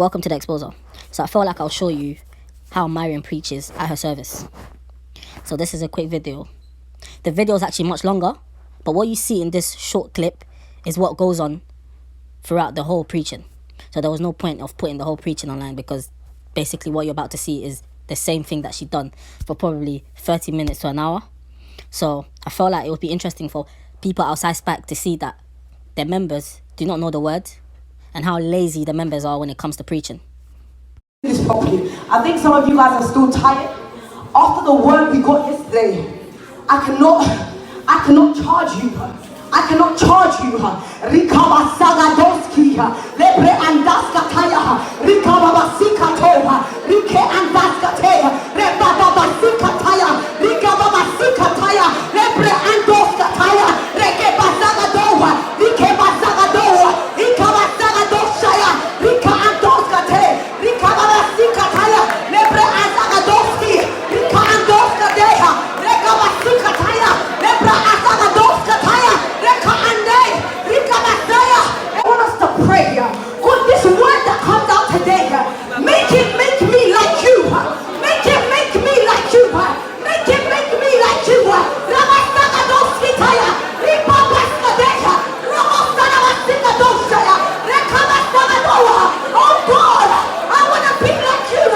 Welcome to the Exposer. So I felt like I'll show you how Mariam preaches at her service. So this is a quick video. The video is actually much longer, but what you see in this short clip is what goes on throughout the whole preaching. So there was no point of putting the whole preaching online, because basically what you're about to see is the same thing that she done for probably 30 minutes to an hour. So I felt like it would be interesting for people outside SPAC to see that their members do not know the words and how lazy the members are when it comes to preaching. This properly. I think some of you guys are still tired. After the word we got yesterday, I cannot charge you. I cannot charge you. Rikaba Sagadoski, Lebre Andaskataya, Rikaba Sikatova, Rike Andaskataya, Rebaba Sikataya, Rikaba Sikataya, Lebre Andoskataya, Rekeba Sagadova, Rikeba Sagadova, Rikaba Sagadoshaya, Rika Andoskate, Rikaba Sikataya, Lebre Andagadovski, Rika Andoskadeha, Rekaba Sikataya, Lebre Andagadovskataya. I want us to pray. God, this word that comes out today, make me like you. Make me like you. Make me like you. Oh God, I want to be like you.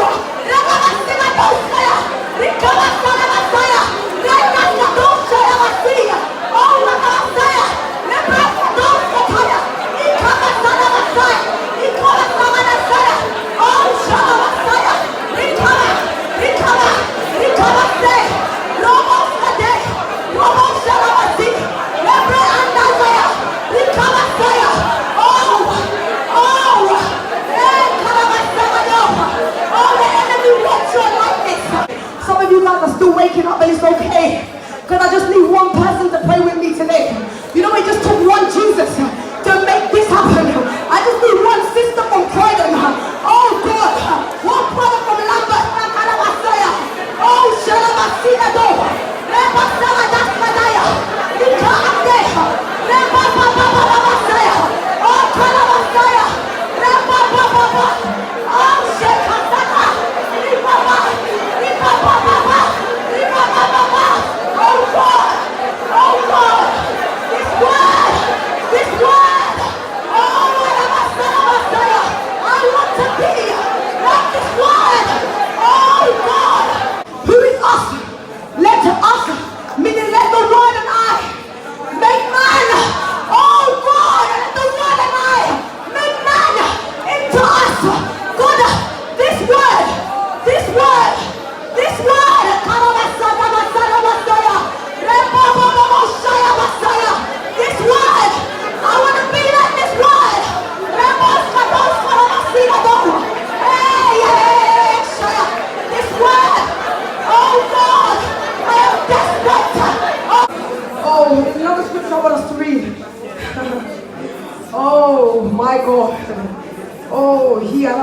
Some of you guys are still waking up, and it's okay, because I just need one person to pray with me today. You know, it just took one Jesus to make this happen. I just need one sister from Croydon. Oh God, one brother from Lambert, oh Shalamasina Do, Reba Saladasmadaya, Ikaandeha, Reba Baba Masaya, oh Kalamasaya, Reba Baba, oh Shekatana, Reba Baba, oh God, this word, oh Masaya, I want to be like this word, oh God. Who is us? Let us, meaning let the word and I make man. Oh God, let the word and I make man into us. God, this word, this word, I want to be like this word. This word, oh God, I am desperate. Oh, you know the scripture I want us to read? Oh my God. Oh, here,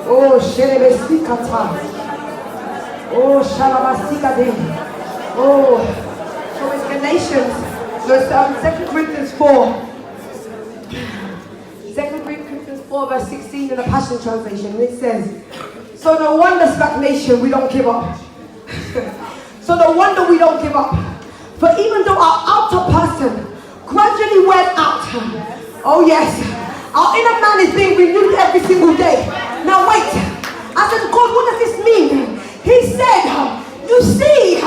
oh, Sherebesikata. Oh, Shalabasikade. Oh, so it's the nations. So it's 2 Corinthians 4. 2 Corinthians 4 verse 16 in the Passion Translation. And it says, so no wonder, SPAC Nation, we don't give up. So no wonder we don't give up. For even though our outer person gradually wears out, oh yes, our inner man is being renewed every single day. Now wait, I said, God, what does this mean? He said, you see,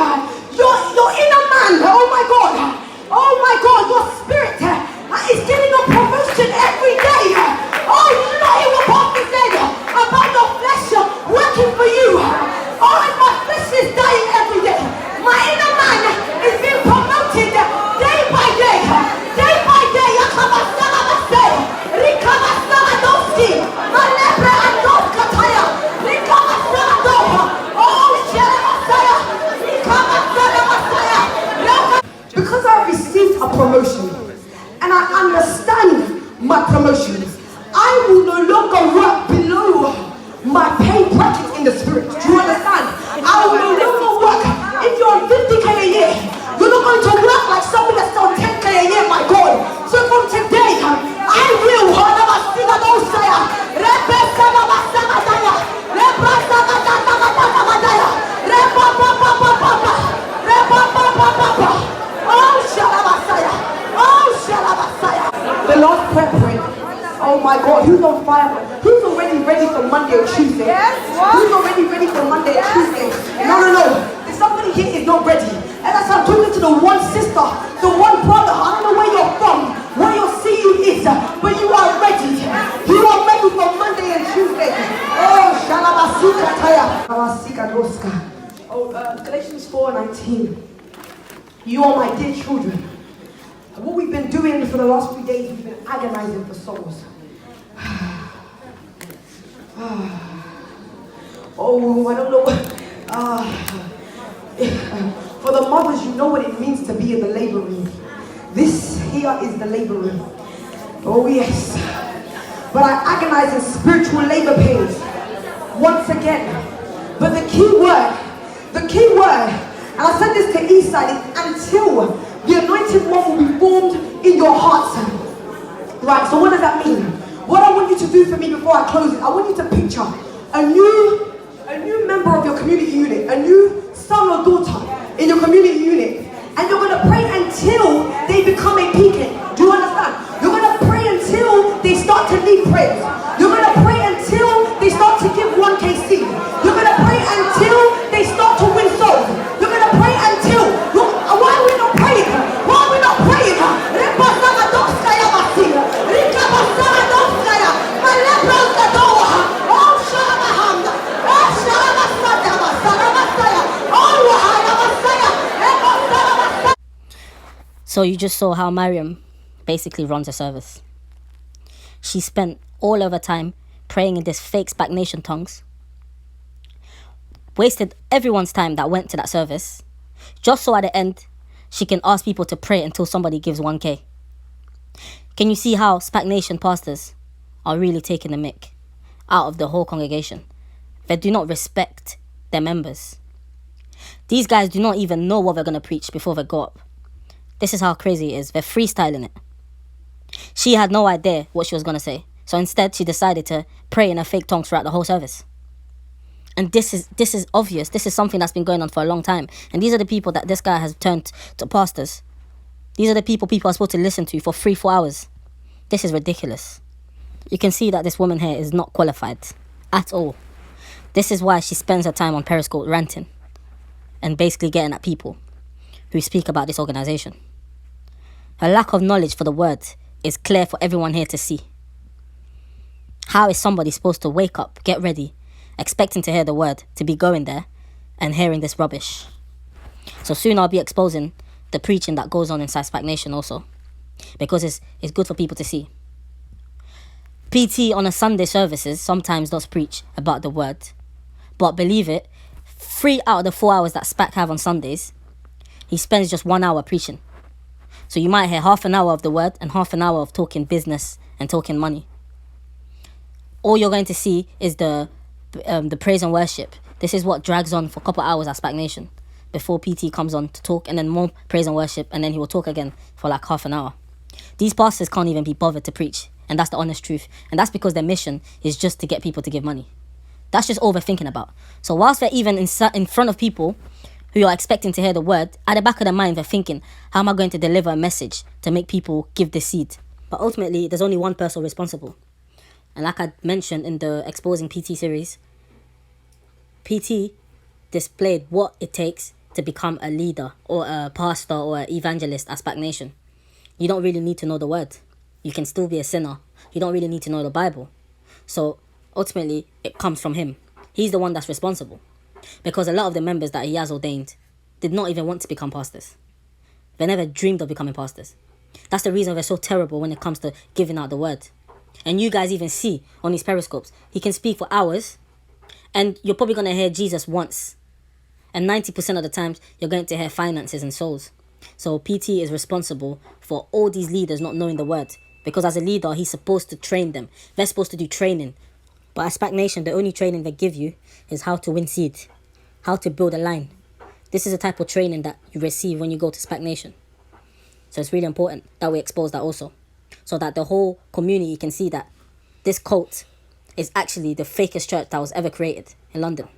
your inner man, oh my God, your spirit is getting a promotion every day. Oh, you know what Pastor said about your flesh working for you. Oh, and my flesh is dying every day. My inner man is being promoted day by day. Day by day. Because I received a promotion and I understand my promotions, I will no longer work below my pay bracket in the spirit. Do you understand? I will no longer work. If you're on 50K a year, you're not going to work like someone that's on 10K a year, my God. So from today, I will was preparing. Oh my God, who's on fire? Who's already ready for Monday and Tuesday? Who's already ready for Monday and Tuesday? No. If somebody here is not ready, and as I'm talking to the one sister, the one brother, I don't know where you're from, where your CU is, but you are ready. You are ready for Monday and Tuesday. Oh, Shalabasika Taya. Oh, Galatians 4:19. You are my dear children. And what we've been doing for the last few days, we've been agonizing for souls. Oh, I don't know. For the mothers, you know what it means to be in the labor room. This here is the labor room. Oh yes. But I agonize in spiritual labor pains once again. But the key word, and I said this to Eastside, is until the anointed one will be formed in your hearts. Right, so what does that mean? What I want you to do for me before I close it, I want you to picture a new member of your community unit, a new son or daughter in your community unit. And you're going to pray until they become a beacon. Do you understand? You're going to pray until they start to lead prayers. You're going to pray until they start to give 1KC. You're going to pray until they start to win souls. You're going to pray until... Why are we not praying? Why are we not praying? So you just saw how Mariam basically runs a service. She spent all of her time praying in this fake Spac Nation tongues, wasted everyone's time that went to that service, just so at the end she can ask people to pray until somebody gives 1K. Can you see how Spac Nation pastors are really taking the mick out of the whole congregation? They do not respect their members. These guys do not even know what they're going to preach before they go up. This is how crazy it is. They're freestyling it. She had no idea what she was going to say. So instead, she decided to pray in her fake tongues throughout the whole service. And this is obvious. This is something that's been going on for a long time. And these are the people that this guy has turned to pastors. These are the people are supposed to listen to for 3-4 hours. This is ridiculous. You can see that this woman here is not qualified at all. This is why she spends her time on Periscope ranting and basically getting at people who speak about this organization. Her lack of knowledge for the word is clear for everyone here to see. How is somebody supposed to wake up, get ready, expecting to hear the word, to be going there and hearing this rubbish? So soon I'll be exposing the preaching that goes on inside Spac Nation also, because it's good for people to see. PT on a Sunday services sometimes does preach about the word, but believe it, 3 out of the 4 hours that Spac have on Sundays, he spends just 1 hour preaching. So you might hear half an hour of the word and half an hour of talking business and talking money. All you're going to see is the praise and worship. This is what drags on for a couple of hours at Spac Nation before PT comes on to talk, and then more praise and worship, and then he will talk again for like half an hour. These pastors can't even be bothered to preach, and that's the honest truth. And that's because their mission is just to get people to give money. That's just all they're thinking about. So whilst they're even in front of people who are expecting to hear the word, at the back of their mind they're thinking, how am I going to deliver a message to make people give the seed? But ultimately, there's only one person responsible. And like I mentioned in the Exposing PT series, PT displayed what it takes to become a leader or a pastor or an evangelist at Spac Nation. You don't really need to know the word. You can still be a sinner. You don't really need to know the Bible. So ultimately, it comes from him. He's the one that's responsible. Because a lot of the members that he has ordained did not even want to become pastors. They never dreamed of becoming pastors. That's the reason they're so terrible when it comes to giving out the word. And you guys even see on his periscopes, he can speak for hours, and you're probably going to hear Jesus once. And 90% of the times, you're going to hear finances and souls. So PT is responsible for all these leaders not knowing the word. Because as a leader, he's supposed to train them. They're supposed to do training. But at Spac Nation, the only training they give you is how to win seed, how to build a line. This is the type of training that you receive when you go to Spac Nation. So it's really important that we expose that also, so that the whole community can see that this cult is actually the fakest church that was ever created in London.